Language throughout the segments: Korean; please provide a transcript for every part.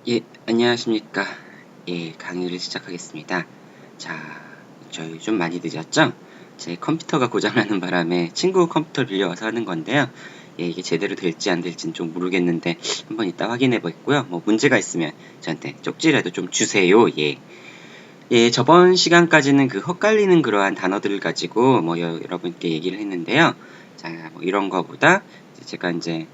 예, 안녕하십니까. 예, 강의를 시작하겠습니다. 자, 저희 좀 많이 늦었죠? 제 컴퓨터가 고장나는 바람에 친구 컴퓨터를 빌려와서 하는 건데요. 예, 이게 제대로 될지 안 될지는 좀 모르겠는데 한번 이따 확인해 보겠고요. 뭐 문제가 있으면 저한테 쪽지라도 좀 주세요. 예. 예, 저번 시간까지는 그 헛갈리는 그러한 단어들을 가지고 뭐 여러분께 얘기를 했는데요. 자, 뭐 이런 거보다 제가 이제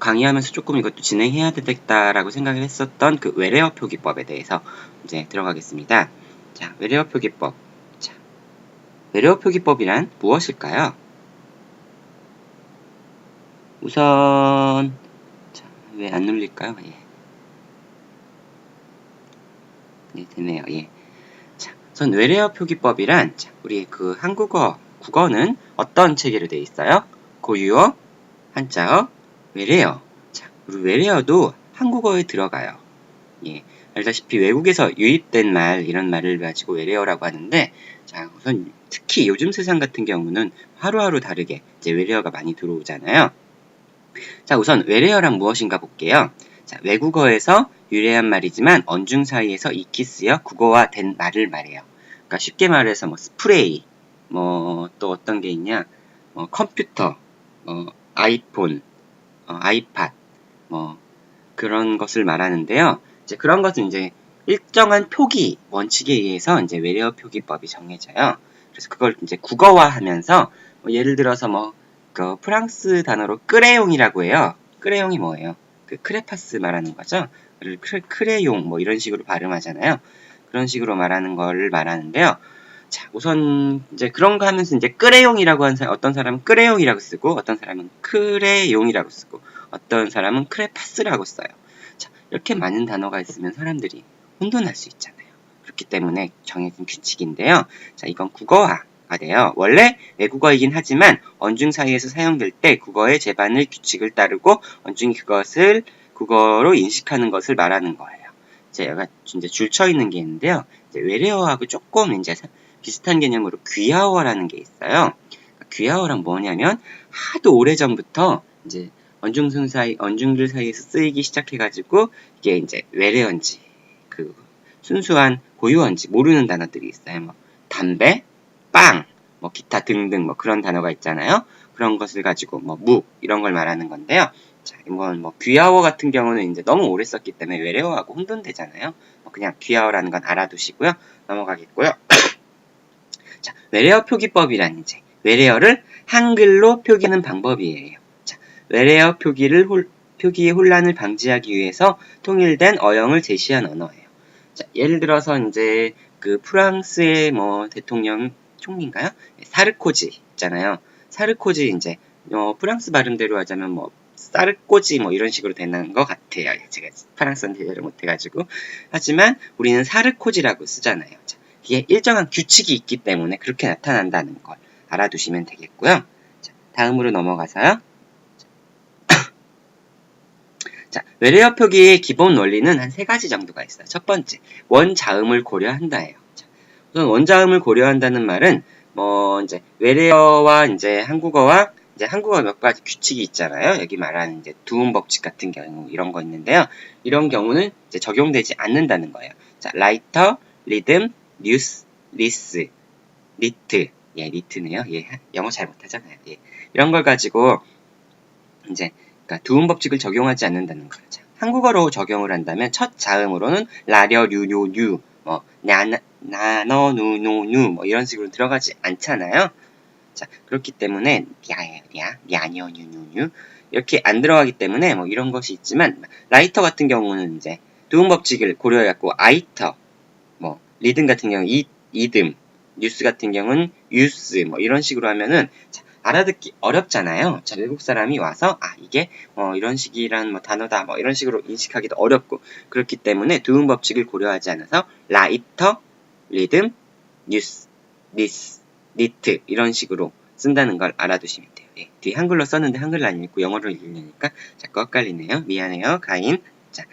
강의하면서 조금 이것도 진행해야 되겠다라고 생각을 했었던 그 외래어 표기법에 대해서 이제 들어가겠습니다. 자, 외래어 표기법. 자, 외래어 표기법이란 무엇일까요? 우선, 자, 왜 안 눌릴까요? 예. 네, 되네요. 예. 자, 우선 외래어 표기법이란, 자, 우리 그 한국어, 국어는 어떤 체계로 되어 있어요? 고유어, 한자어, 외래어. 자, 우리 외래어도 한국어에 들어가요. 예, 알다시피 외국에서 유입된 말, 이런 말을 가지고 외래어라고 하는데, 자, 우선 특히 요즘 세상 같은 경우는 하루하루 다르게 이제 외래어가 많이 들어오잖아요. 자, 우선 외래어란 무엇인가 볼게요. 자, 외국어에서 유래한 말이지만 언중 사이에서 익히 쓰여 국어화된 말을 말해요. 그러니까 쉽게 말해서 뭐 스프레이, 뭐 또 어떤 게 있냐, 컴퓨터, 아이폰, 아이팟, 뭐 그런 것을 말하는데요. 이제 그런 것은 이제 일정한 표기 원칙에 의해서 이제 외래어 표기법이 정해져요. 그래서 그걸 이제 국어화하면서 예를 들어서 그 프랑스 단어로 크레용이라고 해요. 크레용이 뭐예요? 그 크레파스 말하는 거죠. 크레용 뭐 이런 식으로 발음하잖아요. 그런 식으로 말하는 걸 말하는데요. 자, 우선 이제 그런 거 하면서 이제 크레용이라고 하는 사람, 어떤 사람은 크레용이라고 쓰고 어떤 사람은 크레용이라고 쓰고 어떤 사람은 크레파스라고 써요. 자, 이렇게 많은 단어가 있으면 사람들이 혼돈할 수 있잖아요. 그렇기 때문에 정해진 규칙인데요. 자, 이건 국어화가 돼요. 원래 외국어이긴 하지만 언중 사이에서 사용될 때 국어의 제반을 규칙을 따르고 언중이 그것을 국어로 인식하는 것을 말하는 거예요. 제가 이제 줄쳐 있는 게 있는데요. 이제 외래어하고 조금 이제 비슷한 개념으로 귀하어라는 게 있어요. 귀하어란 뭐냐면 하도 오래전부터 이제 언중들 사이에서 쓰이기 시작해가지고 이게 이제 외래어인지 그 순수한 고유어인지 모르는 단어들이 있어요. 뭐 담배, 빵, 뭐 기타 등등 뭐 그런 단어가 있잖아요. 그런 것을 가지고 뭐 묵 이런 걸 말하는 건데요. 자, 이건 뭐 귀하어 같은 경우는 이제 너무 오래 썼기 때문에 외래어하고 혼돈되잖아요. 그냥 귀하어라는 건 알아두시고요. 넘어가겠고요. 자, 외래어 표기법이란 이제 외래어를 한글로 표기하는 방법이에요. 자, 외래어 표기의 혼란을 방지하기 위해서 통일된 어형을 제시한 언어예요. 자, 예를 들어서 이제 그 프랑스의 뭐 대통령 총리인가요? 사르코지 있잖아요. 사르코지 이제 프랑스 발음대로 하자면 뭐 사르코지 뭐 이런 식으로 되는 것 같아요. 제가 프랑스어는 대화를 못해가지고 하지만 우리는 사르코지라고 쓰잖아요. 자, 이게 일정한 규칙이 있기 때문에 그렇게 나타난다는 걸 알아두시면 되겠고요. 자, 다음으로 넘어가서요. 자, 외래어 표기의 기본 원리는 한 3가지 정도가 있어요. 첫 번째, 원자음을 고려한다예요. 자, 우선 원자음을 고려한다는 말은 이제 외래어와 이제 한국어와 이제 한국어 몇 가지 규칙이 있잖아요. 여기 말하는 이제 두음 법칙 같은 경우 이런 거 있는데요. 이런 경우는 이제 적용되지 않는다는 거예요. 자, 라이터, 리듬, 뉴스, 리스, 리트. 예, 리트네요. 예, 영어 잘 못하잖아요. 예. 이런 걸 가지고 이제 그러니까 두음 법칙을 적용하지 않는다는 거예요. 자, 한국어로 적용을 한다면 첫 자음으로는 라려, 류뇨, 뉴, 나너, 누 뭐 이런 식으로 들어가지 않잖아요. 자, 그렇기 때문에 냐녀, 뉴 이렇게 안 들어가기 때문에 뭐 이런 것이 있지만 라이터 같은 경우는 이제 두음 법칙을 고려해갖고 아이터, 뭐 리듬 같은 경우 이듬, 뉴스 같은 경우는 유스 뭐 이런 식으로 하면은 자, 알아듣기 어렵잖아요. 자, 외국 사람이 와서 이게 이런 식이란 뭐 단어다 뭐 이런 식으로 인식하기도 어렵고 그렇기 때문에 두음 법칙을 고려하지 않아서 라이터, 리듬, 뉴스, 리스, 리트 이런 식으로 쓴다는 걸 알아두시면 돼요. 예, 뒤에 한글로 썼는데 한글로 안 읽고 영어로 읽으려니까 자꾸 헷갈리네요. 미안해요. 가인. 자,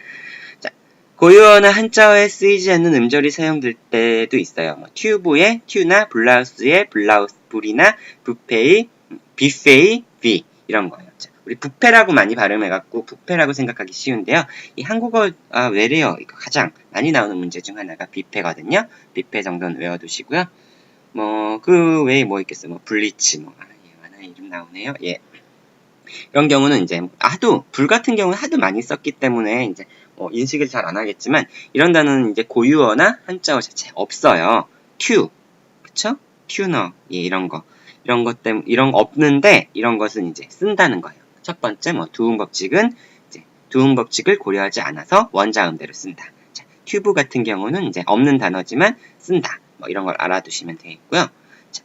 고유어나 한자어에 쓰이지 않는 음절이 사용될 때도 있어요. 뭐 튜브의 튜나 블라우스의 블라우스, 불이나 뷔페의 뷔페의 뷔 이런 거예요. 자, 우리 부패라고 많이 발음해갖고 부패라고 생각하기 쉬운데요. 이 한국어 외래어 이거 가장 많이 나오는 문제 중 하나가 비패거든요. 비패 정도는 외워두시고요. 뭐 그 외에 뭐 있겠어요? 뭐 블리치 뭐 하나 이름 나오네요. 예. 이런 경우는 이제 하도 불 같은 경우는 하도 많이 썼기 때문에 이제 인식을 잘 안 하겠지만 이런 단어는 이제 고유어나 한자어 자체 없어요. 튜, 그쵸? 튜너, 예, 이런 거 때문에 이런 거 없는데 이런 것은 이제 쓴다는 거예요. 첫 번째 뭐 두음 법칙은 이제 두음 법칙을 고려하지 않아서 원자음대로 쓴다. 자, 튜브 같은 경우는 이제 없는 단어지만 쓴다. 뭐 이런 걸 알아두시면 되겠고요. 자,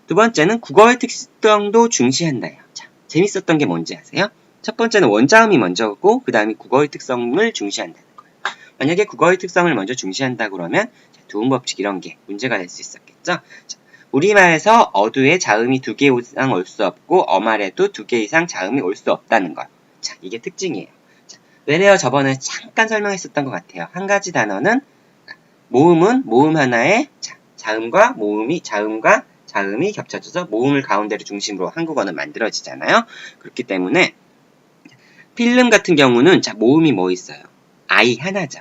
두 번째는 국어의 특성도 중시한다요. 자, 재밌었던 게 뭔지 아세요? 첫 번째는 원자음이 먼저고 그 다음에 국어의 특성을 중시한다는 거예요. 만약에 국어의 특성을 먼저 중시한다 그러면 두음 법칙 이런 게 문제가 될 수 있었겠죠. 자, 우리말에서 어두에 자음이 2개 이상 올 수 없고 어말에도 2개 이상 자음이 올 수 없다는 것. 자, 이게 특징이에요. 자, 외래어 저번에 잠깐 설명했었던 것 같아요. 한 가지 단어는 모음은 모음 하나에 자음과 자음이 겹쳐져서 모음을 가운데로 중심으로 한국어는 만들어지잖아요. 그렇기 때문에 필름 같은 경우는 모음이 뭐 있어요? 아이 하나죠.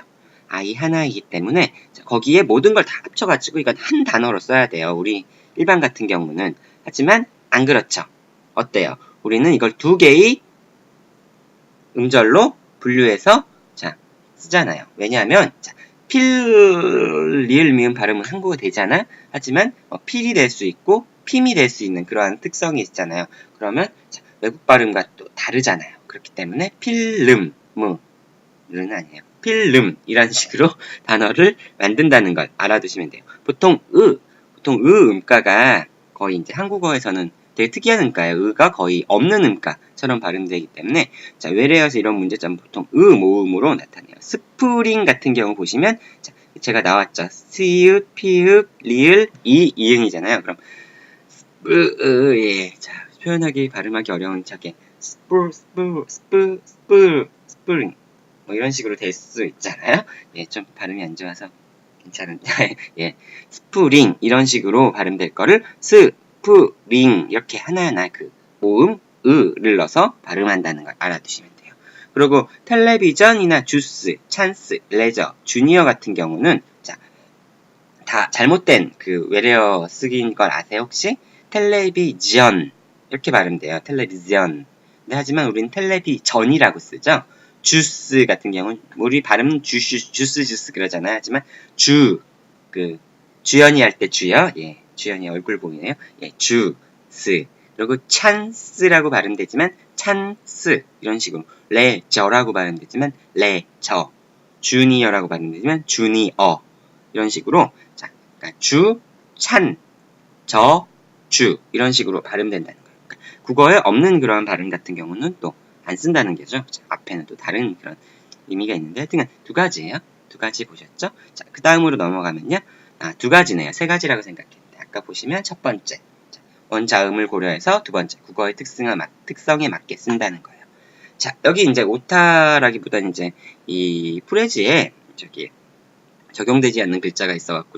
아이 하나이기 때문에 거기에 모든 걸 다 합쳐가지고 이건 한 단어로 써야 돼요. 우리 일반 같은 경우는. 하지만 안 그렇죠. 어때요? 우리는 이걸 2개의 음절로 분류해서 쓰잖아요. 왜냐하면 필, 리을, 미음 발음은 한국어 되잖아. 하지만 필이 될 수 있고 핌이 될 수 있는 그러한 특성이 있잖아요. 그러면 외국 발음과 또 다르잖아요. 그렇기 때문에 필름은 아니에요. 필름이라는 식으로 단어를 만든다는 걸 알아두시면 돼요. 보통 음가가 거의 이제 한국어에서는 되게 특이한 음가예요. 의가 거의 없는 음가처럼 발음되기 때문에 외래어에서 이런 문제점은 보통 모음으로 나타내요. 스프링 같은 경우 보시면 제가 나왔죠. 시읒, 피읒, 리을, 이응이잖아요. 그럼 예. 표현하기 발음하기 어려운 스프링 뭐 이런 식으로 될 수 있잖아요. 예, 좀 발음이 안 좋아서 괜찮은데 예, 스프링 이런 식으로 발음될 거를 스프링 이렇게 하나하나 그 모음 을을 넣어서 발음한다는 걸 알아두시면 돼요. 그리고 텔레비전이나 주스, 찬스, 레저, 주니어 같은 경우는 다 잘못된 그 외래어 쓰기인 걸 아세요 혹시? 텔레비전 이렇게 발음돼요. 텔레비전. 근데 하지만 우리는 텔레비전이라고 쓰죠. 주스 같은 경우는 우리 발음 주스 그러잖아요. 하지만 주연이 할 때 주요. 예, 주연이 얼굴 보이네요. 예, 주스. 그리고 찬스라고 발음되지만 찬스 이런 식으로 레저라고 발음되지만 레저. 주니어라고 발음되지만 주니어 이런 식으로 그러니까 주, 찬, 저, 주 이런 식으로 발음된다는 거예요. 그러니까 국어에 없는 그런 발음 같은 경우는 또 안 쓴다는 거죠. 앞에는 또 다른 그런 의미가 있는데 하여튼 2가지예요. 2가지 보셨죠? 그 다음으로 넘어가면요. 2가지네요. 3가지라고 생각했는데 아까 보시면 첫 번째 원자음을 고려해서 두 번째 국어의 특성에 맞게 쓴다는 거예요. 여기 이제 오타라기보다는 이제 이 프레즈에 적용되지 않는 글자가 있어갖고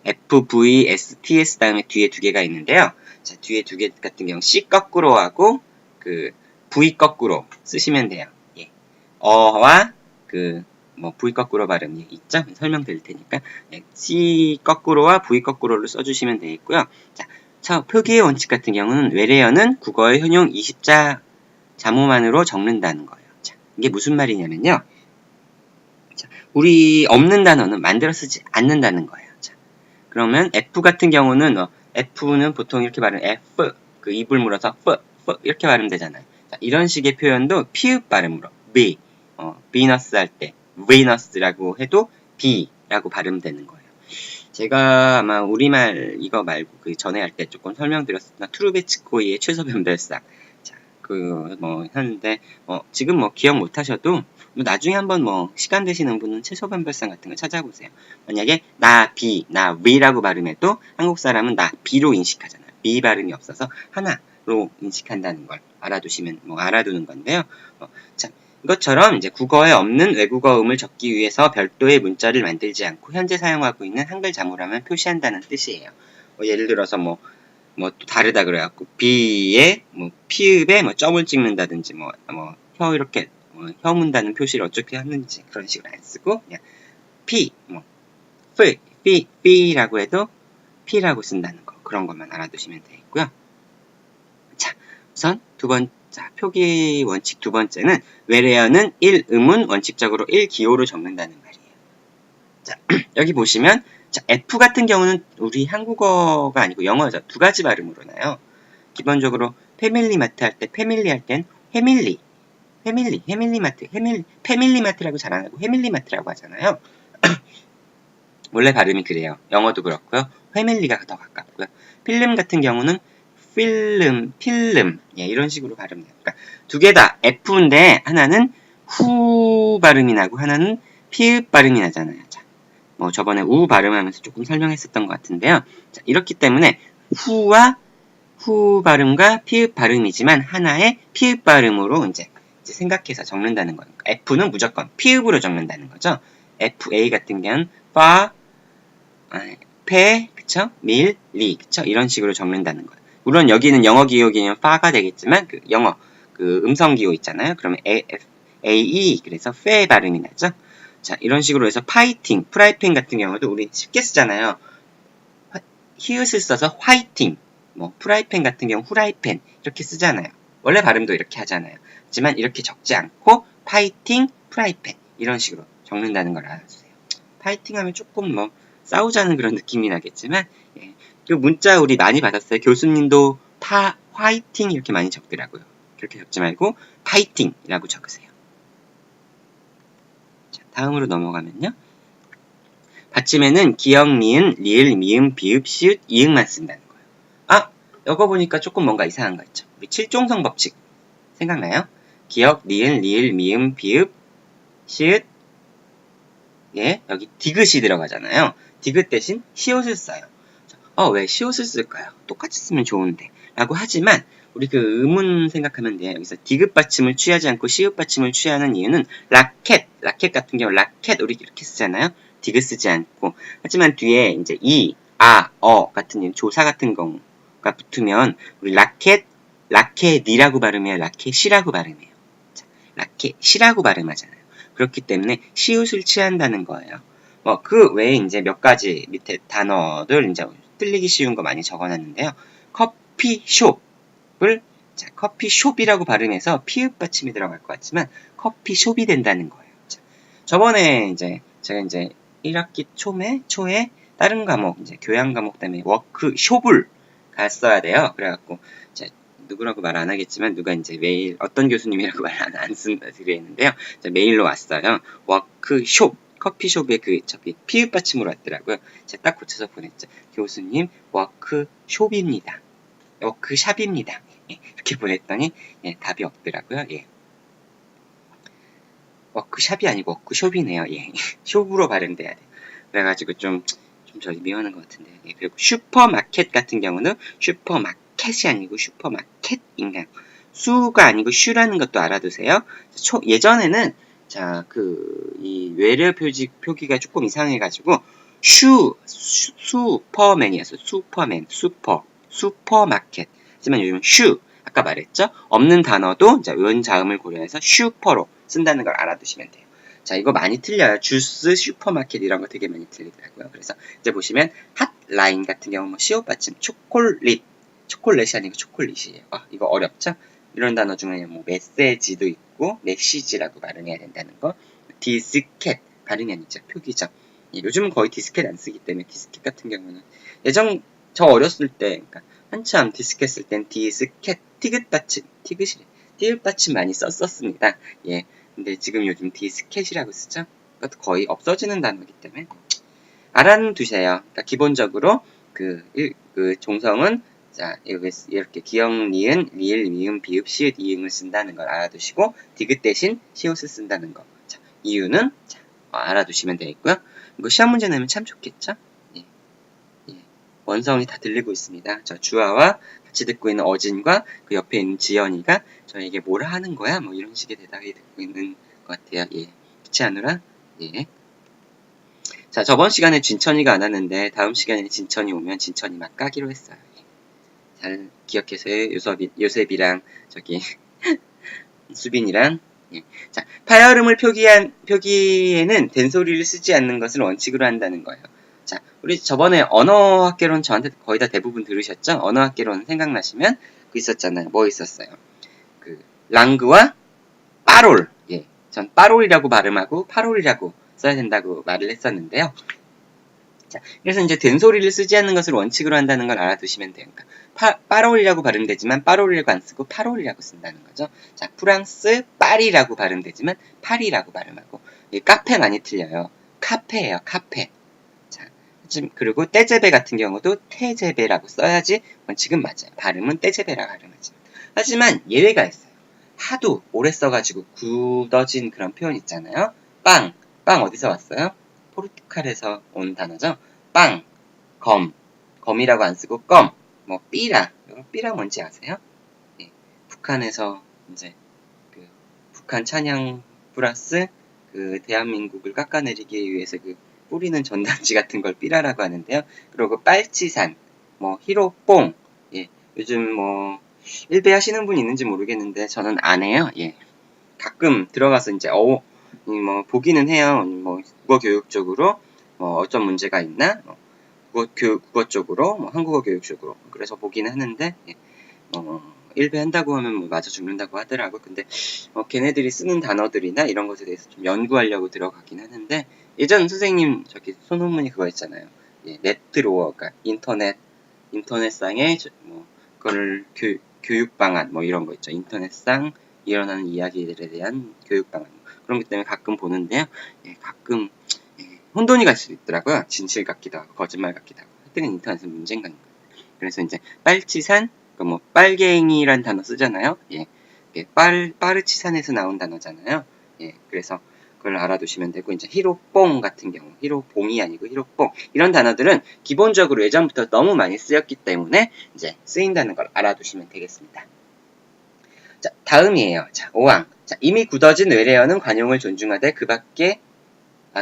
F, V, S, T, S 다음에 뒤에 2개가 있는데요. 뒤에 2개 같은 경우 C 거꾸로 하고 V 거꾸로 쓰시면 돼요. 예. 어와 V 거꾸로 발음이 있죠? 설명드릴 테니까 C 거꾸로와 V 거꾸로를 써주시면 되겠고요. 표기의 원칙 같은 경우는 외래어는 국어의 현용 20자 자모만으로 적는다는 거예요. 이게 무슨 말이냐면요. 우리 없는 단어는 만들어 쓰지 않는다는 거예요. 그러면 F 같은 경우는 F는 보통 이렇게 발음 F 입을 물어서 F 이렇게 발음되잖아요. 이런 식의 표현도 피읍 발음으로 비너스 할 때 비너스라고 해도 B라고 발음되는 거예요. 제가 아마 우리말 이거 말고 그 전에 할 때 조금 설명드렸었나 투르베츠코이의 최소 변별사 하는데 지금 기억 못 하셔도 나중에 한번 시간 되시는 분은 최소 변별상 같은 거 찾아보세요. 만약에 나 비, 나 위라고 발음해도 한국 사람은 나 비로 인식하잖아요. 비 발음이 없어서 하나로 인식한다는 걸 알아두는 건데요. 이것처럼 이제 국어에 없는 외국어음을 적기 위해서 별도의 문자를 만들지 않고 현재 사용하고 있는 한글 자모라면 표시한다는 뜻이에요. 예를 들어서 뭐 또 다르다 그래갖고 B에 뭐 피읍에 뭐 점을 찍는다든지 혀 이렇게 혀 문다는 표시를 어떻게 하는지 그런 식으로 안 쓰고 그냥 P 뭐 B라고 해도 P라고 쓴다는 거 그런 것만 알아두시면 되겠고요. 자, 우선 표기 원칙 두 번째는 where는 1음은 원칙적으로 1기호로 적는다는 말이에요. 자, 여기 보시면 자, F 같은 경우는 우리 한국어가 아니고 영어죠. 두 가지 발음으로 나요. 기본적으로 패밀리마트 할 때 패밀리 할 땐 패밀리마트라고 잘 안 하고 패밀리마트라고 하잖아요. 원래 발음이 그래요. 영어도 그렇고요. 패밀리가 더 가깝고요. 필름 같은 경우는 필름 예, 이런 식으로 발음돼요. 그러니까 두 개 다 F인데 하나는 후 발음이 나고 하나는 피읍 발음이 나잖아요. 자, 뭐 저번에 우 발음하면서 조금 설명했었던 것 같은데요. 자, 이렇기 때문에 후 발음과 피읍 발음이지만 하나의 피읍 발음으로 이제 생각해서 적는다는 거예요. F는 무조건 피읍으로 적는다는 거죠. FA 같은 경우는 그쵸? 그쵸? 이런 식으로 적는다는 거예요. 물론 여기는 영어 기호기면 파가 되겠지만 그 음성 기호 있잖아요. 그러면 AE 그래서 페 발음이 나죠. 자, 이런 식으로 해서 파이팅, 프라이팬 같은 경우도 우리 쉽게 쓰잖아요. 히읗을 써서 화이팅, 뭐 프라이팬 같은 경우 후라이팬 이렇게 쓰잖아요. 원래 발음도 이렇게 하잖아요. 하지만 이렇게 적지 않고 파이팅, 프라이팬 이런 식으로 적는다는 걸 알아주세요. 파이팅 하면 조금 싸우자는 그런 느낌이 나겠지만 예. 그 문자 우리 많이 받았어요. 교수님도 화이팅 이렇게 많이 적더라고요. 그렇게 적지 말고 파이팅이라고 적으세요. 자, 다음으로 넘어가면요. 받침에는 기역, 니은, 리을, 미음, 비읍, 시읒, 이응만 쓴다는 거예요. 아, 이거 보니까 조금 뭔가 이상한 거 있죠. 우리 칠종성 법칙 생각나요? 기역, 니은, 리을, 미음, 비읍, 시읒 예, 여기 디귿이 들어가잖아요. 디귿 대신 시옷을 써요. 왜 시옷을 쓸까요? 똑같이 쓰면 좋은데 라고 하지만 우리 그 의문 생각하면 돼요. 여기서 디귿 받침을 취하지 않고 시옷 받침을 취하는 이유는 라켓 같은 경우 라켓 우리 이렇게 쓰잖아요. 디귿 쓰지 않고 하지만 뒤에 이제 같은 조사 같은 경우가 붙으면 우리 라켓이라고 발음해요. 라켓이라고 발음해요. 자, 라켓이라고 발음하잖아요. 그렇기 때문에 시옷을 취한다는 거예요. 그 외에 이제 몇 가지 밑에 단어들 이제 틀리기 쉬운 거 많이 적어놨는데요. 커피숍이라고 발음해서 피읍 받침이 들어갈 것 같지만 커피숍이 된다는 거예요. 자, 저번에 제가 1학기 초에 다른 과목 교양 과목 때문에 워크숍을 갔어야 돼요. 그래갖고 누구라고 말 안 하겠지만 누가 메일 어떤 교수님이라고 말 안 드리는데요. 메일로 왔어요. 워크숍 커피숍에 피읍 받침으로 왔더라고요. 제가 딱 고쳐서 보냈죠. 교수님 워크숍입니다. 워크샵입니다. 예, 이렇게 보냈더니 답이 없더라고요. 예. 워크샵이 아니고 워크숍이네요. 예. 숍으로 발음돼야 돼요. 그래가지고 좀 저기 미워하는 것 같은데요. 예, 그리고 슈퍼마켓 같은 경우는 슈퍼마켓이 아니고 슈퍼마켓인가요? 수가 아니고 슈라는 것도 알아두세요. 예전에는 이 외래 표기가 조금 이상해가지고 슈퍼맨이었어요. 슈퍼마켓. 하지만 요즘은 아까 말했죠? 없는 단어도 원자음을 고려해서 슈퍼로 쓴다는 걸 알아두시면 돼요. 자, 이거 많이 틀려요. 주스, 슈퍼마켓 이런 거 되게 많이 틀리더라고요. 그래서 보시면 핫라인 같은 경우 시옷 받침, 초콜릿이 아니고 초콜릿이에요. 이거 어렵죠? 이런 단어 중에 메시지도 있고 메시지라고 발음해야 된다는 거. 디스켓 발음이 아니죠. 표기죠. 요즘은 거의 디스켓 안 쓰기 때문에 디스켓 같은 경우는 저 어렸을 때 그러니까 한참 디스켓 쓸 땐 디스켓 티귿 받침 많이 썼습니다. 예. 근데 지금 요즘 디스켓이라고 쓰죠? 그것도 거의 없어지는 단어이기 때문에 알아두세요. 그러니까 기본적으로 그 종성은 이렇게 기역, 니은, 리을, 미음, 비읍, 시읒, 이응을 쓴다는 걸 알아두시고 디귿 대신 시옷을 쓴다는 거. 자, 이유는 알아두시면 되겠고요. 이거 시험 문제 내면 참 좋겠죠? 예. 원성이 다 들리고 있습니다. 저 주아와 같이 듣고 있는 어진과 그 옆에 있는 지연이가 저에게 뭐라 하는 거야? 이런 식의 대답이 듣고 있는 것 같아요. 예. 그렇지 않으라? 예. 자, 저번 시간에 진천이가 안 왔는데 다음 시간에 진천이 오면 진천이 막 까기로 했어요. 예. 잘 기억해서요. 요셉이랑 저기 수빈이랑. 예. 자, 파열음을 표기에는 된소리를 쓰지 않는 것을 원칙으로 한다는 거예요. 자, 우리 저번에 언어학개론 저한테 거의 다 대부분 들으셨죠? 언어학개론 생각나시면 그 있었잖아요. 뭐 있었어요? 그 랑그와 빠롤. 예. 전 빠롤이라고 발음하고 파롤이라고 써야 된다고 말을 했었는데요. 자, 그래서 이제 된소리를 쓰지 않는 것을 원칙으로 한다는 걸 알아두시면 돼요. 그러니까 빠롤이라고 발음되지만 빠롤이라고 안 쓰고 파롤이라고 쓴다는 거죠. 자, 프랑스 파리라고 발음되지만 파리라고 발음하고. 카페 많이 틀려요. 카페예요, 카페. 자, 그리고 떼제베 같은 경우도 테제베라고 써야지 원칙은 맞아요. 발음은 떼제베라고 발음하지. 하지만 예외가 있어요. 하도 오래 써가지고 굳어진 그런 표현 있잖아요. 빵 어디서 왔어요? 포르투갈에서 온 단어죠. 빵, 검이라고 안 쓰고 껌, 뭐 삐라, 삐라 뭔지 아세요? 예, 북한에서 이제 그 북한 찬양 플러스 그 대한민국을 깎아내리기 위해서 그 뿌리는 전단지 같은 걸 삐라라고 하는데요. 그리고 빨치산, 뭐 히로뽕, 예, 요즘 뭐 일배 하시는 분 있는지 모르겠는데 저는 안 해요. 예, 가끔 들어가서 이제 뭐 보기는 해요. 뭐 국어 교육 쪽으로 뭐 어떤 문제가 있나, 국어 쪽으로, 뭐 한국어 교육 쪽으로. 그래서 보기는 하는데, 예, 일배 한다고 하면 뭐 맞아 죽는다고 하더라고. 근데 걔네들이 쓰는 단어들이나 이런 것에 대해서 좀 연구하려고 들어가긴 하는데, 예전 선생님 저기 손논문이 그거 있잖아요. 예, 네트로어, 그러니까 인터넷상의 뭐 그걸 교육 방안 뭐 이런 거 있죠. 인터넷상 일어나는 이야기들에 대한 교육 방안. 그런 것 때문에 가끔 보는데요. 예, 가끔 혼돈이 갈 수도 있더라고요. 진실 같기도 하고 거짓말 같기도 하고. 하여튼 인터넷은 문제인가. 그래서 이제 빨치산, 뭐 빨갱이란 단어 쓰잖아요. 예, 빠르치산에서 나온 단어잖아요. 예, 그래서 그걸 알아두시면 되고, 이제 히로뽕 같은 경우, 히로뽕이 아니고 히로뽕, 이런 단어들은 기본적으로 예전부터 너무 많이 쓰였기 때문에 이제 쓰인다는 걸 알아두시면 되겠습니다. 자, 다음이에요. 자, 5항. 자, 이미 굳어진 외래어는 관용을 존중하되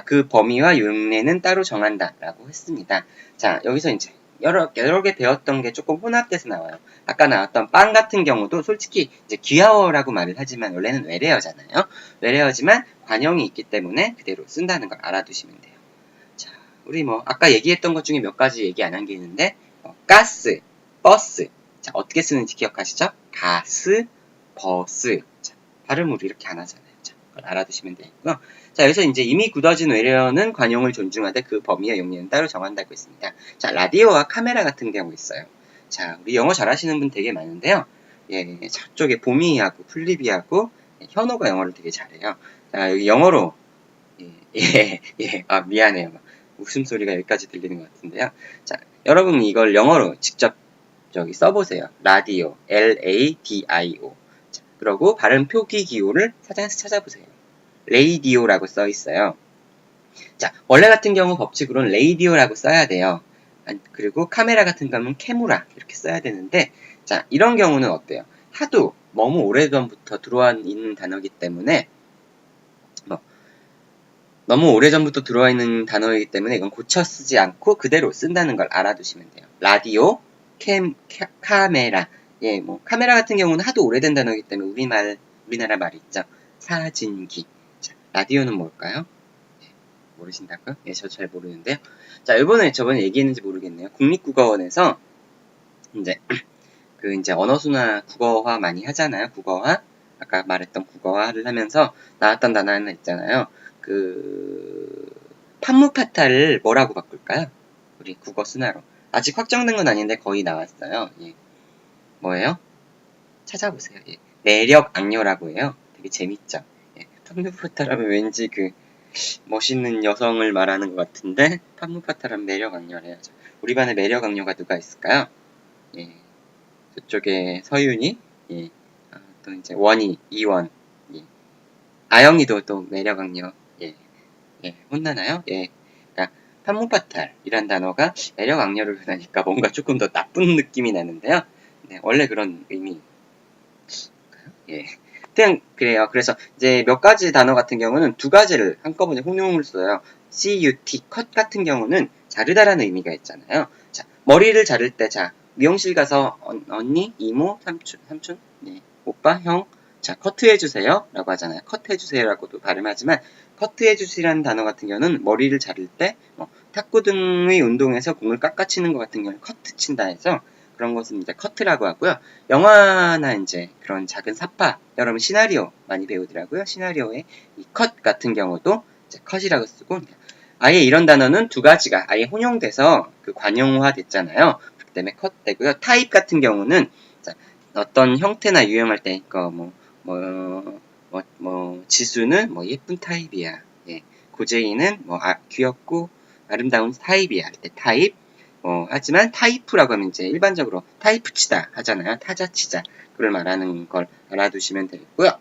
그 범위와 용례는 따로 정한다라고 했습니다. 자, 여기서 이제 여러 개 배웠던 게 조금 혼합돼서 나와요. 아까 나왔던 빵 같은 경우도 솔직히 이제 귀여워라고 말을 하지만 원래는 외래어잖아요. 외래어지만 관용이 있기 때문에 그대로 쓴다는 걸 알아두시면 돼요. 자, 우리 뭐 아까 얘기했던 것 중에 몇 가지 얘기 안 한 게 있는데, 가스, 버스. 자, 어떻게 쓰는지 기억하시죠? 가스, 버스. 자, 발음으로 이렇게 안 하잖아요. 자, 그걸 알아두시면 되겠고요. 자, 여기서 이제 이미 굳어진 외래어는 관용을 존중하되 그 범위와 용례는 따로 정한다고 했습니다. 자, 라디오와 카메라 같은 경우 있어요. 자, 우리 영어 잘하시는 분 되게 많은데요. 예, 저쪽에 보미하고 플리비하고 현호가 영어를 되게 잘해요. 자, 여기 영어로 미안해요. 웃음소리가 여기까지 들리는 것 같은데요. 자, 여러분 이걸 영어로 직접 저기 써보세요. 라디오, LADIO. 자, 그러고 발음 표기 기호를 사전에서 찾아보세요. 레이디오라고 써 있어요. 자, 원래 같은 경우 법칙으로는 레이디오라고 써야 돼요. 그리고 카메라 같은 경우는 캐무라 이렇게 써야 되는데, 자, 이런 경우는 어때요? 하도 너무 오래전부터 들어와 있는 단어이기 때문에 너무 오래전부터 들어와 있는 단어이기 때문에 이건 고쳐 쓰지 않고 그대로 쓴다는 걸 알아두시면 돼요. 라디오, 카메라. 예, 뭐 카메라 같은 경우는 하도 오래된 단어이기 때문에 우리나라 말이 있죠. 사진기. 자, 라디오는 뭘까요? 예, 모르신다고요? 예, 저 잘 모르는데요. 자, 저번에 얘기했는지 모르겠네요. 국립국어원에서 이제 이제 언어수나 국어화 많이 하잖아요. 국어화. 아까 말했던 국어화를 하면서 나왔던 단어 하나 있잖아요. 판무파탈을 뭐라고 바꿀까요? 우리 국어 순화로. 아직 확정된 건 아닌데 거의 나왔어요. 예. 뭐예요? 찾아보세요. 예. 매력 악녀라고 해요. 되게 재밌죠? 예. 판무파탈하면 왠지 멋있는 여성을 말하는 것 같은데, 판무파탈하면 매력 악녀래요. 우리 반에 매력 악녀가 누가 있을까요? 예. 저쪽에 서윤이, 예. 또 이제 원희, 이원, 예. 아영이도 또 매력 악녀, 예, 혼나나요? 예. 그러니까 판무파탈이란 단어가 매력 악녀를 표현하니까 뭔가 조금 더 나쁜 느낌이 나는데요. 네, 원래 그런 의미. 예. 그냥 그래요. 그래서 이제 몇 가지 단어 같은 경우는 두 가지를 한꺼번에 혼용을 써요. cut, 컷 같은 경우는 자르다라는 의미가 있잖아요. 자, 머리를 자를 때, 자, 미용실 가서 언니, 이모, 삼촌, 네, 오빠, 형, 자, 커트해주세요. 라고 하잖아요. 커트해주세요. 라고도 발음하지만, 커트해주시라는 단어 같은 경우는 머리를 자를 때, 탁구 등의 운동에서 공을 깎아치는 것 같은 경우는 커트 친다 해서, 그런 것은 이제 커트라고 하고요. 영화나 이제 그런 작은 사파, 여러분 시나리오 많이 배우더라고요. 시나리오에 이 컷 같은 경우도 이제 컷이라고 쓰고, 아예 이런 단어는 두 가지가 아예 혼용돼서 그 관용화 됐잖아요. 그렇기 때문에 컷 되고요. 타입 같은 경우는 자, 어떤 형태나 유형할 때, 지수는 뭐 예쁜 타입이야. 예. 고재희는 뭐 귀엽고 아름다운 타입이야. 할 때 타입. 하지만 타이프라고 하면 이제 일반적으로 타이프 치다 하잖아요. 타자 치자. 그걸 말하는 걸 알아두시면 되겠고요.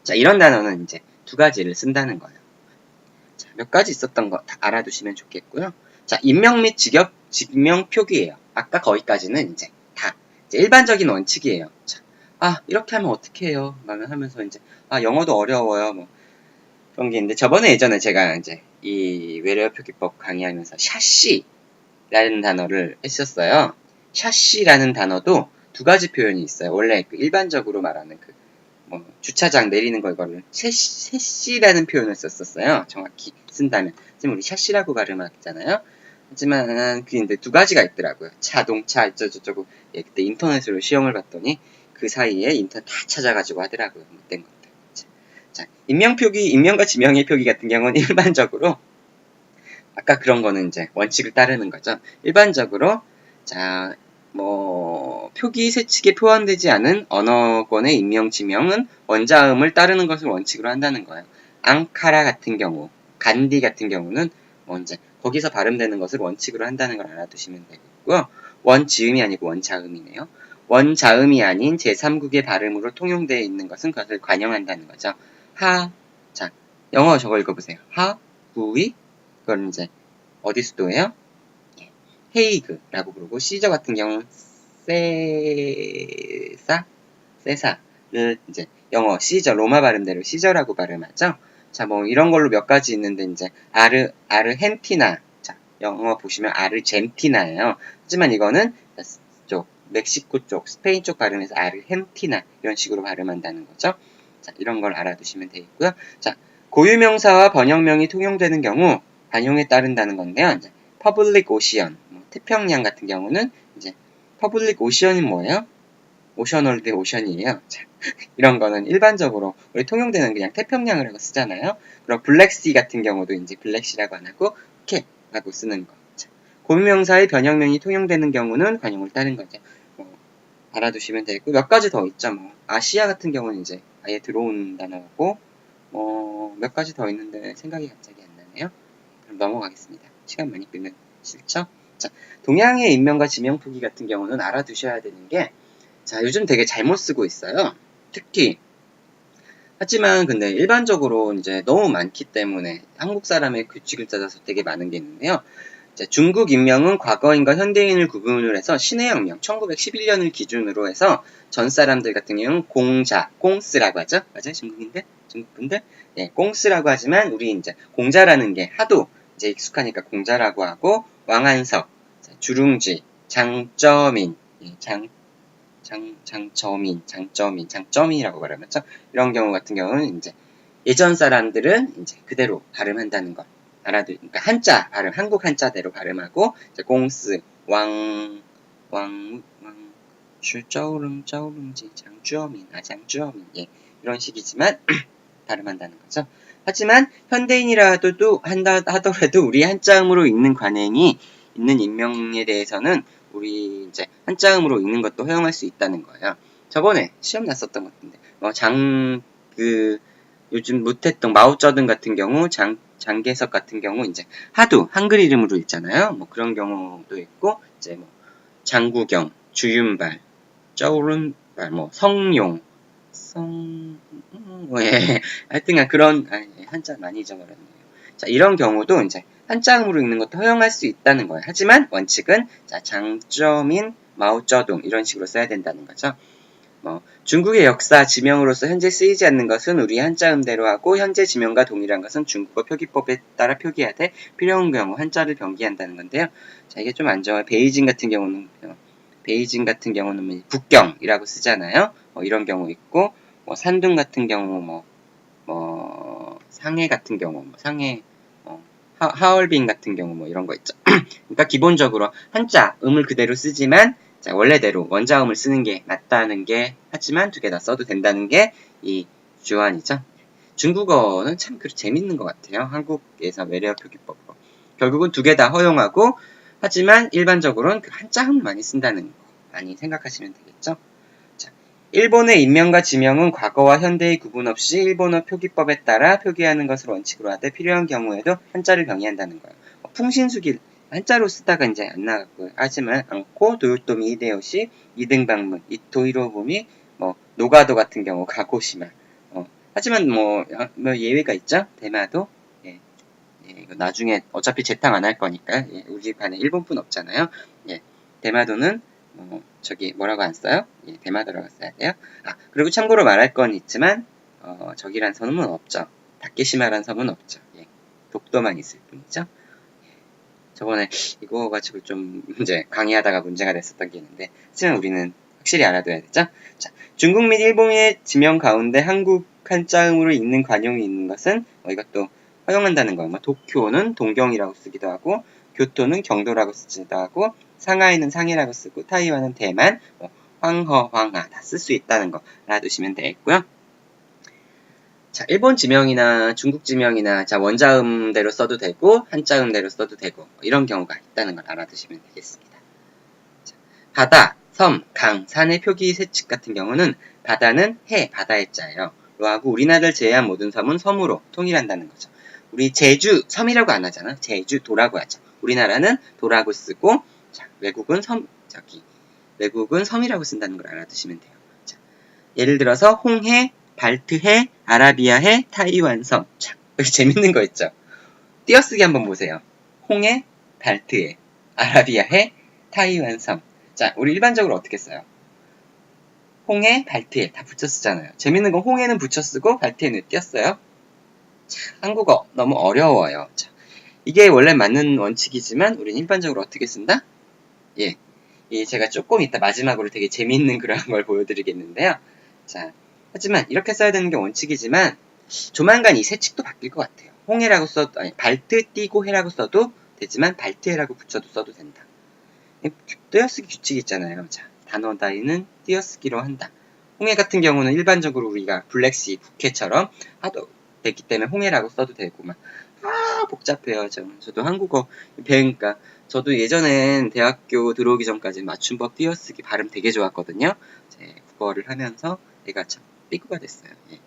자, 이런 단어는 이제 두 가지를 쓴다는 거예요. 자, 몇 가지 있었던 거 다 알아두시면 좋겠고요. 자, 인명 및 직명 표기예요. 아까 거기까지는 이제 다 이제 일반적인 원칙이에요. 자, 이렇게 하면 어떻게 해요? 하면서 이제 영어도 어려워요. 뭐 그런 게 있는데 예전에 제가 이제 이 외래어 표기법 강의하면서 샤시라는 단어를 했었어요. 샤시라는 단어도 두 가지 표현이 있어요. 원래 그 일반적으로 말하는 주차장 내리는 거 이거를 셋시라는 표현을 썼었어요. 정확히 쓴다면. 지금 우리 샷시라고 발음하잖아요. 하지만 그게 이제 두 가지가 있더라고요. 자동차 어쩌고저쩌고. 예, 그때 인터넷으로 시험을 봤더니 그 사이에 인터넷 다 찾아가지고 하더라고요. 못된 것들. 자, 인명과 지명의 표기 같은 경우는 일반적으로 아까 그런 거는 이제 원칙을 따르는 거죠. 일반적으로 자, 표기 세칙에 포함되지 않은 언어권의 인명, 지명은 원자음을 따르는 것을 원칙으로 한다는 거예요. 앙카라 같은 경우, 간디 같은 경우는 이제 거기서 발음되는 것을 원칙으로 한다는 걸 알아두시면 되겠고요. 원지음이 아니고 원자음이네요. 원자음이 아닌 제3국의 발음으로 통용되어 있는 것은 그것을 관용한다는 거죠. 자, 영어 저거 읽어보세요. 부위, 그건 이제 어디 수도예요? 헤이그라고 부르고, 시저 같은 경우는 세사를 이제 영어 시저 로마 발음대로 시저라고 발음하죠. 자, 이런 걸로 몇 가지 있는데 이제 아르헨티나, 자, 영어 보시면 아르젠티나예요. 하지만 이거는 멕시코 쪽, 스페인 쪽 발음에서 아르헨티나 이런 식으로 발음한다는 거죠. 자, 이런 걸 알아두시면 되겠고요. 자, 고유명사와 번역명이 통용되는 경우 관용에 따른다는 건데요. 이제 퍼블릭 오시언, 태평양 같은 경우는 이제 퍼블릭 오시언이 뭐예요? 오션월드 오션이에요. 자, 이런 거는 일반적으로 우리 통용되는 그냥 태평양을 하고 쓰잖아요. 그럼 블랙시 같은 경우도 이제 블랙시라고 안 하고 라고 쓰는 거. 자, 고유명사의 변형명이 통용되는 경우는 관용을 따른 거죠. 알아두시면 되고 몇 가지 더 있죠. 아시아 같은 경우는 이제 아예 들어온 단어고 몇 가지 더 있는데 생각이 갑자기 안 나네요. 그럼 넘어가겠습니다. 시간 많이 끌면 싫죠? 자, 동양의 인명과 지명 표기 같은 경우는 알아두셔야 되는 게, 자, 요즘 되게 잘못 쓰고 있어요. 특히. 하지만 근데 일반적으로 이제 너무 많기 때문에 한국 사람의 규칙을 찾아서 되게 많은 게 있는데요. 자, 중국 인명은 과거인과 현대인을 구분을 해서 신의 혁명 1911년을 기준으로 해서 전 사람들 같은 경우는 꽁스라고 하죠. 맞아요? 중국분들? 네, 꽁스라고 하지만 우리 이제 공자라는 게 하도 이제 익숙하니까 공자라고 하고, 왕한석, 주룽지, 장쩌민, 장쩌민이라고 말하면서 이런 경우 같은 경우는 이제 예전 사람들은 이제 그대로 발음한다는 것 그러니까 한자 발음, 한국 한자대로 발음하고 이제 꽁스, 짜오릉지, 장쩌민, 예, 이런 식이지만 발음한다는 거죠. 하지만 현대인이라도 하더라도 우리 한자음으로 읽는 관행이 있는 인명에 대해서는 우리 이제 한자음으로 읽는 것도 허용할 수 있다는 거예요. 저번에 시험 났었던 것 같은데 요즘 못했던 마오쩌둥 같은 경우 장개석 같은 경우 이제 하도 한글 이름으로 읽잖아요. 그런 경우도 있고 이제 장구경, 주윤발, 쩌른발, 성용, 예, 하여튼 그런 한자 많이 잊어버렸네요. 자, 이런 경우도 이제 한자음으로 읽는 것도 허용할 수 있다는 거예요. 하지만 원칙은 자, 장쩌민, 마오쩌둥 이런 식으로 써야 된다는 거죠. 중국의 역사 지명으로서 현재 쓰이지 않는 것은 우리 한자 음대로 하고 현재 지명과 동일한 것은 중국어 표기법에 따라 표기하되 필요한 경우 한자를 병기한다는 건데요. 자, 이게 좀 안 좋아요. 베이징 같은 경우는 북경이라고 쓰잖아요. 이런 경우 있고 산둥 같은 경우 상해 같은 경우 상해 하얼빈 같은 경우 이런 거 있죠. 그러니까 기본적으로 한자 음을 그대로 쓰지만 자, 원래대로 원자음을 쓰는 게 맞다는 게 하지만 두 개 다 써도 된다는 게 이 주안이죠. 중국어는 참 재밌는 것 같아요. 한국에서 외래어 표기법으로. 결국은 두 개 다 허용하고 하지만 일반적으로는 그 한자음을 많이 쓴다는 거 많이 생각하시면 되겠죠. 자, 일본의 인명과 지명은 과거와 현대의 구분 없이 일본어 표기법에 따라 표기하는 것을 원칙으로 하되 필요한 경우에도 한자를 병의한다는 거예요. 풍신수길 한자로 쓰다가 이제 안 나갔고요. 하지만 않고 도요토미 히데요시, 이등방문, 이토 히로부미, 노가도 같은 경우 가고시마. 하지만 예외가 있죠. 대마도. 예, 이거 나중에 어차피 재탕 안 할 거니까 우리 반에 일본분 없잖아요. 예, 대마도는 뭐라고 안 써요? 예, 대마도라고 써야 돼요. 그리고 참고로 말할 건 있지만 저기란 섬은 없죠. 다케시마란 섬은 없죠. 예, 독도만 있을 뿐이죠. 저번에 이거 가지고 좀 강의하다가 문제가 됐었던 게 있는데 하지만 우리는 확실히 알아둬야 되죠. 자, 중국 및 일본의 지명 가운데 한국 한자음으로 읽는 관용이 있는 것은 이것도 허용한다는 거예요. 도쿄는 동경이라고 쓰기도 하고 교토는 경도라고 쓰기도 하고 상하이는 상해라고 쓰고 타이완은 대만, 황허, 황하 다 쓸 수 있다는 거 알아두시면 되겠고요. 자, 일본 지명이나 중국 지명이나 원자음대로 써도 되고 한자음대로 써도 되고 이런 경우가 있다는 걸 알아두시면 되겠습니다. 자, 바다, 섬, 강, 산의 표기 세칙 같은 경우는 바다는 해, 바다의 자예요. 하고 우리나라를 제외한 모든 섬은 섬으로 통일한다는 거죠. 우리 제주 섬이라고 안 하잖아. 제주도라고 하죠. 우리나라는 도라고 쓰고 외국은 섬이라고 쓴다는 걸 알아두시면 돼요. 자, 예를 들어서 홍해, 발트해, 아라비아해, 타이완섬. 참, 여기 재밌는 거 있죠? 띄어쓰기 한번 보세요. 홍해, 발트해, 아라비아해, 타이완섬. 자, 우리 일반적으로 어떻게 써요? 홍해, 발트해 다 붙여 쓰잖아요. 재밌는 건 홍해는 붙여 쓰고 발트해는 띄었어요. 자, 한국어 너무 어려워요. 자, 이게 원래 맞는 원칙이지만 우리는 일반적으로 어떻게 쓴다? 예, 제가 조금 이따 마지막으로 되게 재밌는 그런 걸 보여드리겠는데요. 자, 하지만 이렇게 써야 되는 게 원칙이지만 조만간 이 세칙도 바뀔 것 같아요. 홍해라고 써도 발트 띄고 해라고 써도 되지만 발트해라고 붙여도 써도 된다. 띄어쓰기 규칙이 있잖아요. 자, 단어 단위는 띄어쓰기로 한다. 홍해 같은 경우는 일반적으로 우리가 블랙시, 북해처럼 하도 됐기 때문에 홍해라고 써도 되고 복잡해요. 저도 한국어 배우니까 저도 예전엔 대학교 들어오기 전까지 맞춤법 띄어쓰기 발음 되게 좋았거든요. 국어를 하면서 얘가 참 삐꾸가 됐어요. 예.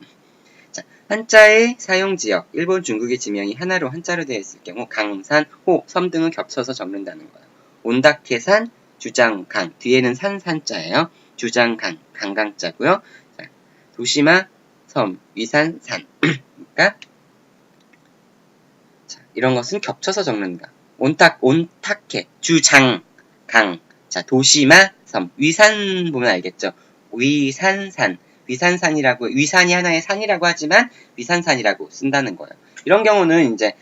자, 한자의 사용지역, 일본, 중국의 지명이 하나로 한자로 되어 있을 경우 강, 산, 호, 섬 등은 겹쳐서 적는다는 거예요. 온다케산, 주장강, 뒤에는 산자예요. 주장강, 강강자고요. 자, 도시마, 섬, 위산, 산. 그러니까 이런 것은 겹쳐서 적는다. 온타케, 주장, 강. 자, 도시마, 섬. 위산 보면 알겠죠? 위산산. 위산산이라고, 위산이 하나의 산이라고 하지만 위산산이라고 쓴다는 거예요. 이런 경우는 이제,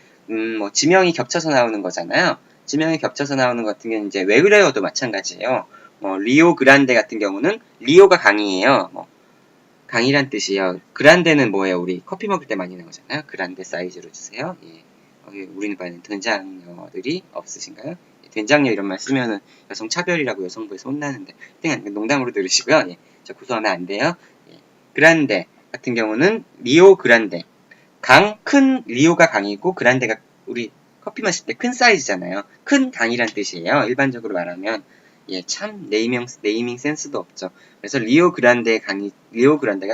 지명이 겹쳐서 나오는 거잖아요. 지명이 겹쳐서 나오는 것 같은 경우는 이제 외래어도 마찬가지예요. 리오 그란데 같은 경우는 리오가 강이에요. 강이란 뜻이에요. 그란데는 뭐예요? 우리 커피 먹을 때 많이 나오잖아요. 그란데 사이즈로 주세요. 예. 우리는 반은 된장녀들이 없으신가요? 된장녀 이런 말 쓰면은 여성 차별이라고 여성부에서 혼나는데 농담으로 들으시고요. 예. 저 고소하면 안 돼요. 예. 그란데 같은 경우는 리오 그란데 큰 리오가 강이고 그란데가 우리 커피 마실 때 큰 사이즈잖아요. 큰 강이란 뜻이에요. 일반적으로 말하면 참 네이밍 센스도 없죠. 그래서 리오 그란데가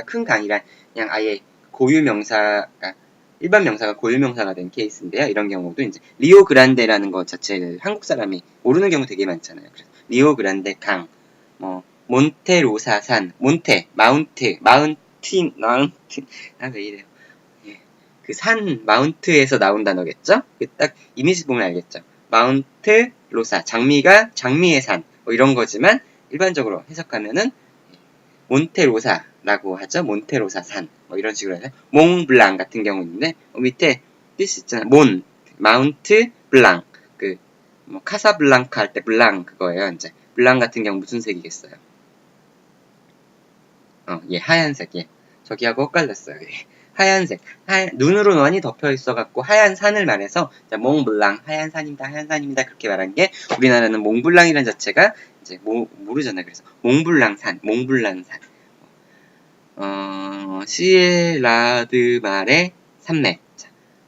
큰 강이란 그냥 아예 고유명사가 일반 명사가 고유명사가 된 케이스인데요. 이런 경우도 이제 리오 그란데라는 것 자체를 한국 사람이 모르는 경우 되게 많잖아요. 그래서 리오 그란데 강, 몬테로사 산, 마운틴, 왜 이래요? 예. 그 산, 마운트에서 나온 단어겠죠? 딱 이미지 보면 알겠죠? 마운트, 로사, 장미의 산, 이런 거지만 일반적으로 해석하면은 몬테로사라고 하죠. 몬테로사 산. 뭐 이런 식으로 해서 몽블랑 같은 경우 있는데 밑에 뜻 있잖아요. 마운트 블랑. 뭐 카사블랑카 할 때 블랑 그거예요. 이제 블랑 같은 경우 무슨 색이겠어요? 예, 하얀색. 예. 저기하고 엇갈렸어요. 예. 하얀색. 눈으로 많이 덮여 있어갖고 하얀 산을 말해서 몽블랑 하얀 산입니다. 하얀 산입니다. 그렇게 말한 게 우리나라는 몽블랑이라는 자체가 이제 모르잖아요. 그래서 몽블랑산. 시에라드말의 산맥.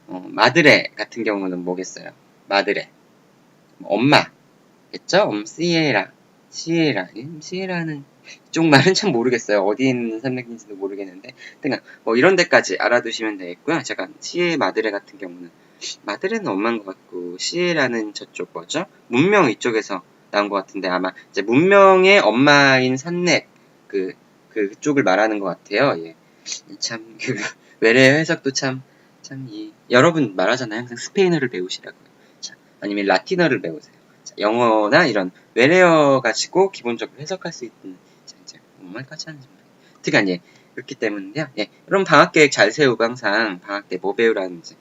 마드레 같은 경우는 뭐겠어요? 마드레. 엄마겠죠? 시에라는 이쪽 말은 참 모르겠어요. 어디 있는 산맥인지도 모르겠는데 그러니까 뭐 이런 데까지 알아두시면 되겠고요. 제가 시에 마드레 같은 경우는 마드레는 엄마인 것 같고 시에라는 저쪽 뭐죠? 문명 이쪽에서 나온 것 같은데 아마 이제 문명의 엄마인 산맥 그쪽을 말하는 것 같아요. 예. 참 외래어 해석도 여러분 말하잖아요. 항상 스페인어를 배우시라고요. 자, 아니면 라틴어를 배우세요. 자, 영어나 이런 외래어 가지고 기본적으로 해석할 수 있는 이제 뭔 말까지 하는지 모르겠어요. 특히 예. 그렇기 때문에요. 예. 여러분 방학 계획 잘 세우고 항상 방학 때 뭐 배우라는지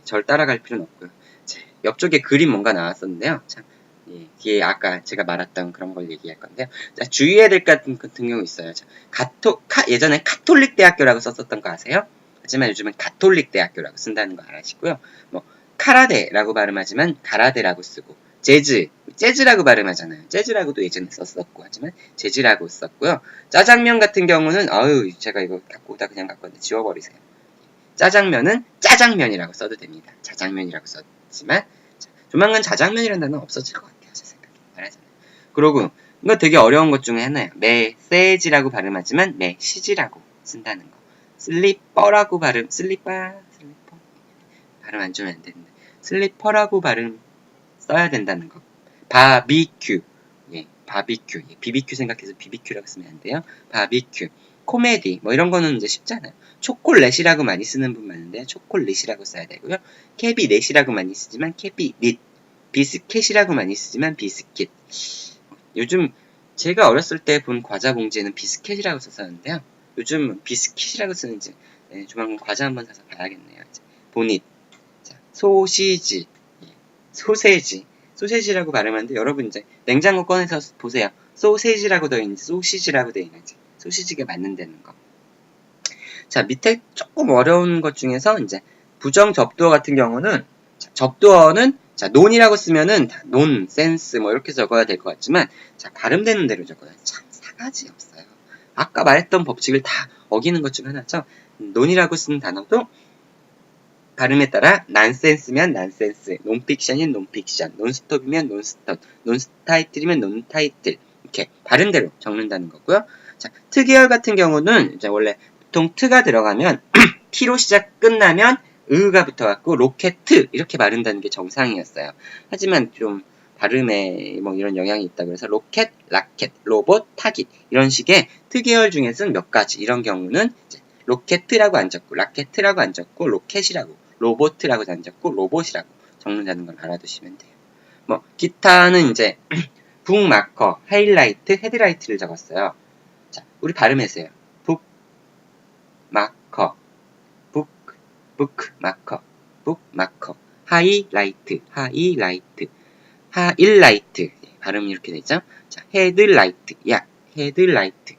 절 따라갈 필요는 없고요. 자, 옆쪽에 그림 뭔가 나왔었는데요. 참 예, 뒤에 아까 제가 말했던 그런 걸 얘기할 건데요. 자, 주의해야 될 같은 경우 있어요. 자, 예전에 카톨릭 대학교라고 썼었던 거 아세요? 하지만 요즘은 가톨릭 대학교라고 쓴다는 거 알아시고요. 뭐 카라데라고 발음하지만 가라데라고 쓰고 재즈라고 발음하잖아요. 재즈라고도 예전에 썼었고 하지만 재즈라고 썼고요. 짜장면 같은 경우는 제가 이거 갖고 오다 그냥 갖고 왔는데 지워버리세요. 짜장면은 짜장면이라고 써도 됩니다. 자장면이라고 썼지만 조만간 자장면이라는 단어는 없어질 것 같아요. 제 생각에 말하자면. 그리고 이거 되게 어려운 것 중에 하나예요. 메세지라고 발음하지만 메시지라고 쓴다는 거. 슬리퍼라고 슬리퍼 발음 안 좋으면 안 되는데 슬리퍼라고 발음 써야 된다는 거. 바비큐 바비큐 BBQ 생각해서 BBQ라고 쓰면 안 돼요. 바비큐 코미디 뭐 이런 거는 이제 쉽잖아요. 초콜릿이라고 많이 쓰는 분 많은데 초콜릿이라고 써야 되고요. 캐비넷이라고 많이 쓰지만 캐비닛 비스켓이라고 많이 쓰지만 비스킷. 요즘 제가 어렸을 때 본 과자 봉지에는 비스켓이라고 썼었는데요. 요즘 비스킷이라고 쓰는지 조만간 과자 한번 사서 봐야겠네요. 보닛 소시지 소세지라고 발음하는데 여러분 이제 냉장고 꺼내서 보세요. 소세지라고 되어 있는지 소시지라고 되어 있는지 소시지가 맞는다는 거. 자, 밑에 조금 어려운 것 중에서 이제 부정 접두어 같은 경우는 접두어는 논이라고 쓰면은 논, 센스 뭐 이렇게 적어야 될 것 같지만 발음되는 대로 적어야 참 사가지 없어요. 아까 말했던 법칙을 다 어기는 것 중 하나죠. 논이라고 쓰는 단어도 발음에 따라 난센스면 난센스, 논픽션이면 논픽션, 논스톱이면 논스톱, 논타이틀이면 논타이틀 이렇게 발음대로 적는다는 거고요. 자, 특이어 같은 경우는 이제 원래 보통 트가 들어가면 t로 끝나면 으가 붙어갖고 로켓트 이렇게 발음다는 게 정상이었어요. 하지만 좀 발음에 뭐 이런 영향이 있다 그래서 로켓, 라켓, 로봇, 타깃 이런 식의 특이어 중에서는 몇 가지 이런 경우는 이제 로켓트라고 안 적고 라켓트라고 안 적고 로켓이라고 로보트라고 안 적고 로봇이라고 적는다는 걸 알아두시면 돼요. 뭐 기타는 이제 북마커, 하이라이트, 헤드라이트를 적었어요. 자, 우리 발음해서요. 북마커, 북마커, 북마커, 하이라이트, 하이라이트, 발음이 이렇게 되죠. 자, 헤드라이트, 헤드라이트.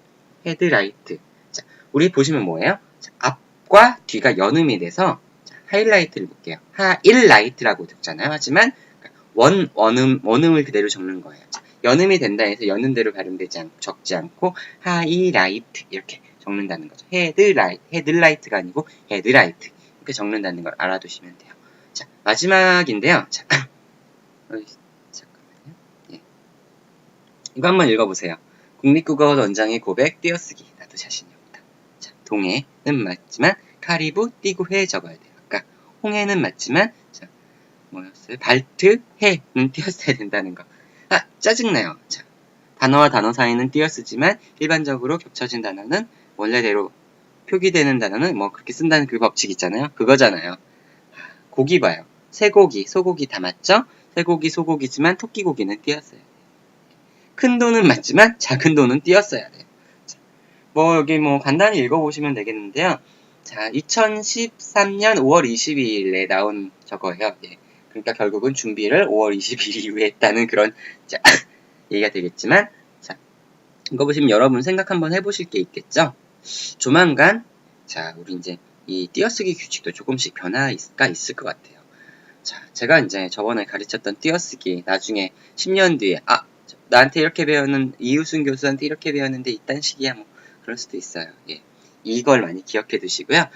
자, 우리 보시면 뭐예요? 자, 앞과 뒤가 연음이 돼서 하이라이트를 볼게요. 하일라이트라고 적잖아요. 하지만 원음을 그대로 적는 거예요. 자, 연음이 된다 해서 연음대로 발음되지 적지 않고 하이라이트 이렇게 적는다는 거죠. 헤드라이트가 아니고 헤드라이트 이렇게 적는다는 걸 알아두시면 돼요. 자, 마지막인데요. 자, 잠깐만요. 예. 이거 한번 읽어보세요. 국립국어 원장의 고백 띄어쓰기. 나도 자신이 없다. 자, 동해는 맞지만 카리브 띄고 회 적어야 돼요. 홍해는 맞지만 뭐였어요? 발트, 해는 띄었어야 된다는 거. 짜증나요. 자, 단어와 단어 사이는 띄어쓰지만 일반적으로 겹쳐진 단어는 원래대로 표기되는 단어는 뭐 그렇게 쓴다는 그 법칙 있잖아요. 그거잖아요. 고기 봐요. 쇠고기, 소고기 다 맞죠? 쇠고기, 소고기지만 토끼고기는 띄었어야 돼요. 큰 돈은 맞지만 작은 돈은 띄었어야 돼요. 자, 뭐 여기 뭐 간단히 읽어보시면 되겠는데요. 자, 2013년 5월 22일에 나온 저거예요. 예. 그러니까 결국은 준비를 5월 22일 이후에 했다는 그런 자, 얘기가 되겠지만, 자, 이거 보시면 여러분 생각 한번 해보실 게 있겠죠? 조만간, 자, 우리 이제 이 띄어쓰기 규칙도 조금씩 변화가 있을 것 같아요. 자, 제가 이제 저번에 가르쳤던 띄어쓰기 나중에 10년 뒤에 나한테 이렇게 배웠는 이우순 교수한테 이렇게 배웠는데 이딴 식이야 뭐 그럴 수도 있어요. 예. 이걸 많이 기억해 두시고요.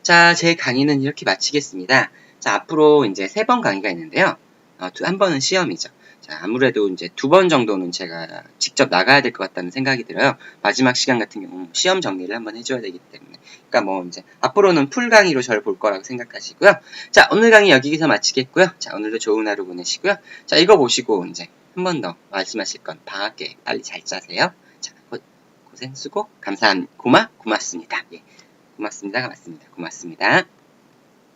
자, 제 강의는 이렇게 마치겠습니다. 자, 앞으로 이제 3번 강의가 있는데요. 한 번은 시험이죠. 자, 아무래도 이제 2번 정도는 제가 직접 나가야 될 것 같다는 생각이 들어요. 마지막 시간 같은 경우는 시험 정리를 한번 해줘야 되기 때문에. 그러니까 뭐 이제 앞으로는 풀 강의로 저를 볼 거라고 생각하시고요. 자, 오늘 강의 여기서 마치겠고요. 자, 오늘도 좋은 하루 보내시고요. 자, 읽어보시고 이제 한 번 더 말씀하실 건 방학 계획 빨리 잘 짜세요. 자, 고생 수고 감사합니다. 고맙습니다. 예, 고맙습니다. 고맙습니다.